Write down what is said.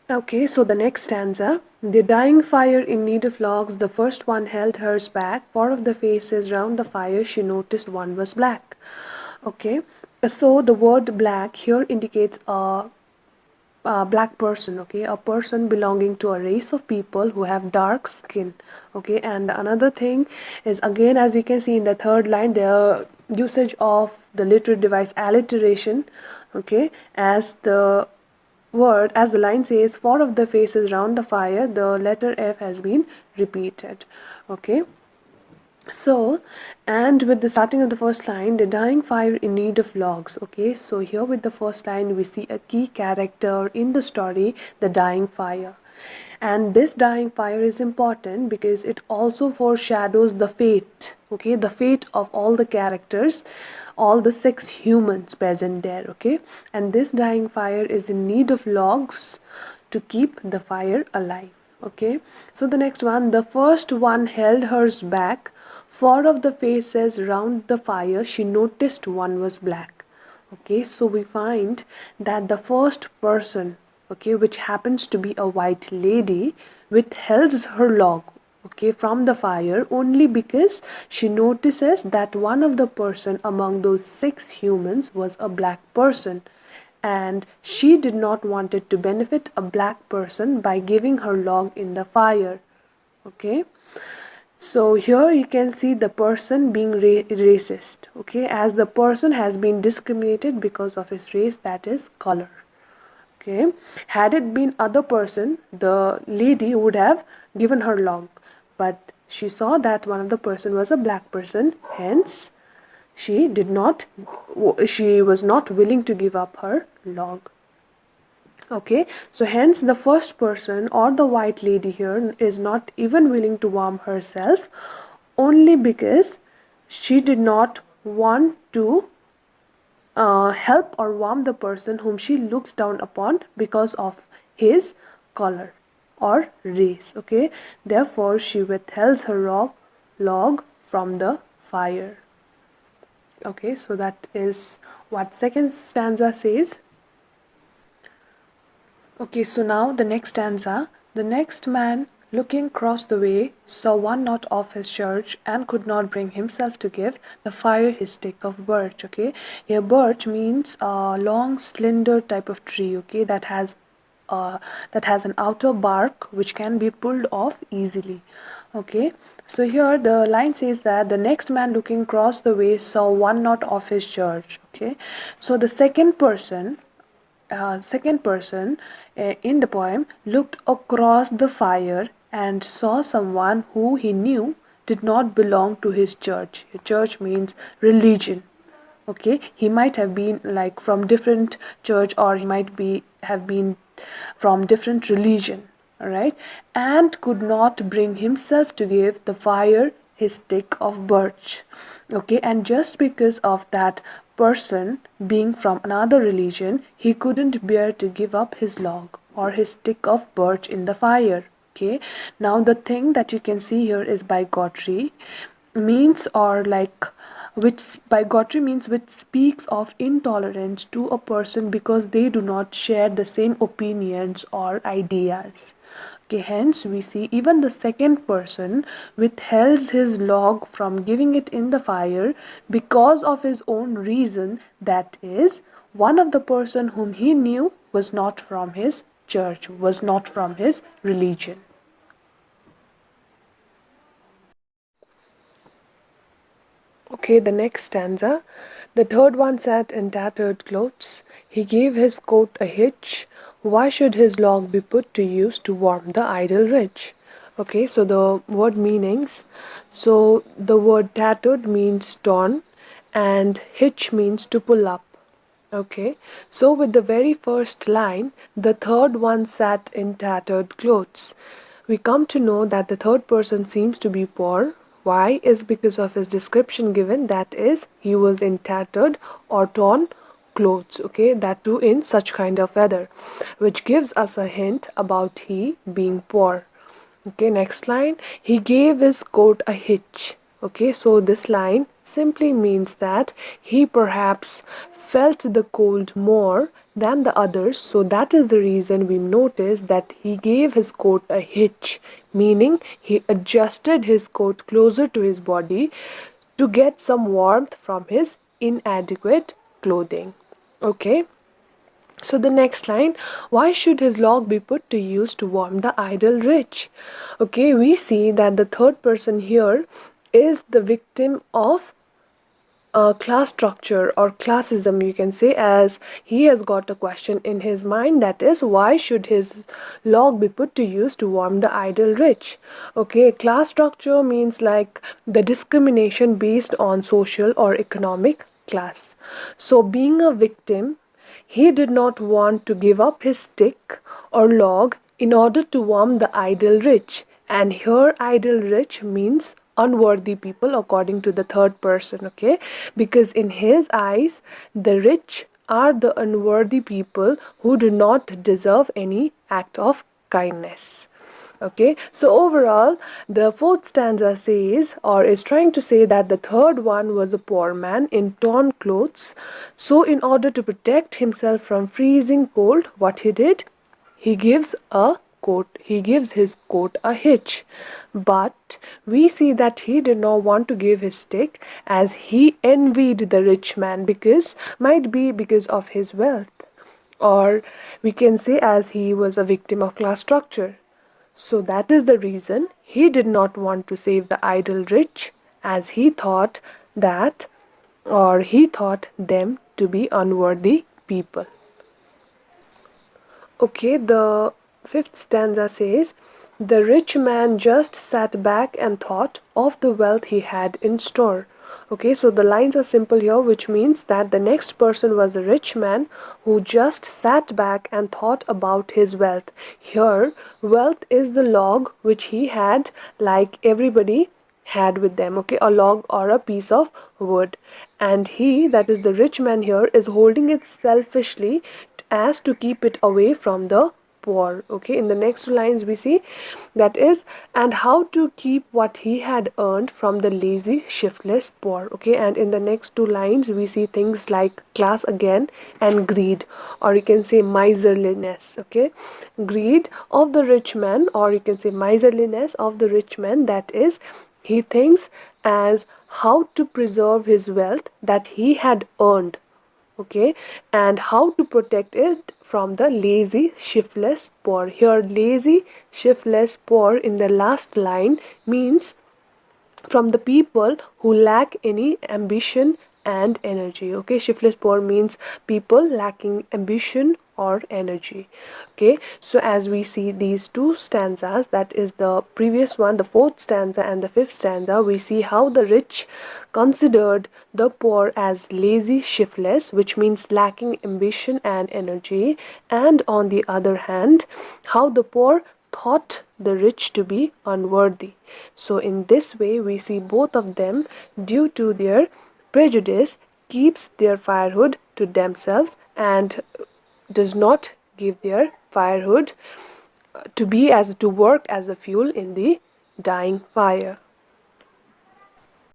Okay, so the next stanza. The dying fire in need of logs, the first one held hers back. Four of the faces round the fire, she noticed one was black. Okay, so the word black here indicates a black person, okay, a person belonging to a race of people who have dark skin. Okay, and another thing is, again, as you can see in the third line, the usage of the literary device alliteration. Okay, as the word, as the line says, four of the faces round the fire, the letter F has been repeated. Okay, so, and with the starting of the first line, the dying fire in need of logs. Okay, so here with the first line, we see a key character in the story, the dying fire. And this dying fire is important because it also foreshadows the fate, okay, the fate of all the characters, all the six humans present there. Okay, and this dying fire is in need of logs to keep the fire alive. Okay, so the next one, the first one held hers back. Four of the faces round the fire, she noticed one was black. Okay, so we find that the first person, okay, which happens to be a white lady, withholds her log, okay, from the fire only because she notices that one of the person among those six humans was a black person, and she did not want it to benefit a black person by giving her log in the fire. Okay, so here you can see the person being racist, okay, as the person has been discriminated because of his race, that is color. Okay, had it been other person, the lady would have given her log, but she saw that one of the person was a black person, hence she did not, she was not willing to give up her log. Okay, so hence the first person or the white lady here is not even willing to warm herself only because she did not want to help or warm the person whom she looks down upon because of his color or race. Okay, therefore she withholds her log from the fire. Okay, so that is what second stanza says. Okay, so now the next stanza. The next man, looking across the way, saw one knot of his church and could not bring himself to give the fire his stick of birch. Okay, here birch means a long, slender type of tree. Okay, that has an outer bark which can be pulled off easily. Okay, so here the line says that the next man looking across the way saw one knot of his church. Okay, so the second person in the poem looked across the fire and saw someone who he knew did not belong to his church. Church means religion. Okay, he might have been like from different church, or he might be have been from different religion. All right, and could not bring himself to give the fire his stick of birch. Okay, and just because of that person being from another religion, he couldn't bear to give up his log or his stick of birch in the fire. Okay, now the thing that you can see here is bigotry, means or like, which bigotry means which speaks of intolerance to a person because they do not share the same opinions or ideas. Okay, hence we see even the second person withholds his log from giving it in the fire because of his own reason, that is, one of the person whom he knew was not from his church, was not from his religion. Okay, the next stanza. The third one sat in tattered clothes. He gave his coat a hitch. Why should his log be put to use to warm the idle rich? Okay, so the word meanings. So the word tattered means torn, and hitch means to pull up. Okay, so with the very first line, the third one sat in tattered clothes, we come to know that the third person seems to be poor. Why? Is because of his description given, that is, he was in tattered or torn clothes, okay, that too in such kind of weather, which gives us a hint about he being poor. Okay, next line, he gave his coat a hitch. Okay, so this line simply means that he perhaps felt the cold more than the others, so that is the reason we notice that he gave his coat a hitch, meaning he adjusted his coat closer to his body to get some warmth from his inadequate clothing. Okay. So the next line, why should his log be put to use to warm the idle rich? Okay, we see that the third person here is the victim of class structure or classism, you can say, as he has got a question in his mind, that is, why should his log be put to use to warm the idle rich? Okay, class structure means like the discrimination based on social or economic class. So being a victim, he did not want to give up his stick or log in order to warm the idle rich. And here, idle rich means unworthy people according to the third person, okay? Because in his eyes, the rich are the unworthy people who do not deserve any act of kindness. Okay, so overall, the fourth stanza says, or is trying to say, that the third one was a poor man in torn clothes. So, in order to protect himself from freezing cold, what he did? He gives his coat a hitch. But we see that he did not want to give his stick, as he envied the rich man, because might be because of his wealth, or we can say as he was a victim of class structure. So that is the reason he did not want to save the idle rich, as he thought he thought them to be unworthy people. Okay, the fifth stanza says, the rich man just sat back and thought of the wealth he had in store. Okay, so the lines are simple here, which means that the next person was the rich man who just sat back and thought about his wealth. Here, wealth is the log which he had, like everybody had with them, okay, a log or a piece of wood, and he, that is the rich man here, is holding it selfishly as to keep it away from the poor. Okay, in the next lines we see, that is, and how to keep what he had earned from the lazy shiftless poor. Okay, and in the next two lines we see things like class again and greed, or you can say miserliness. Okay, greed of the rich man, or you can say miserliness of the rich man, that is, he thinks as how to preserve his wealth that he had earned, okay, and how to protect it from the lazy shiftless poor. Here, lazy shiftless poor in the last line means from the people who lack any ambition and energy. Okay, shiftless poor means people lacking ambition or energy. Okay, so as we see these two stanzas, that is the previous one, the fourth stanza, and the fifth stanza, we see how the rich considered the poor as lazy shiftless, which means lacking ambition and energy, and on the other hand, how the poor thought the rich to be unworthy. So in this way we see both of them, due to their prejudice, keeps their firewood to themselves and does not give their firewood to work as a fuel in the dying fire.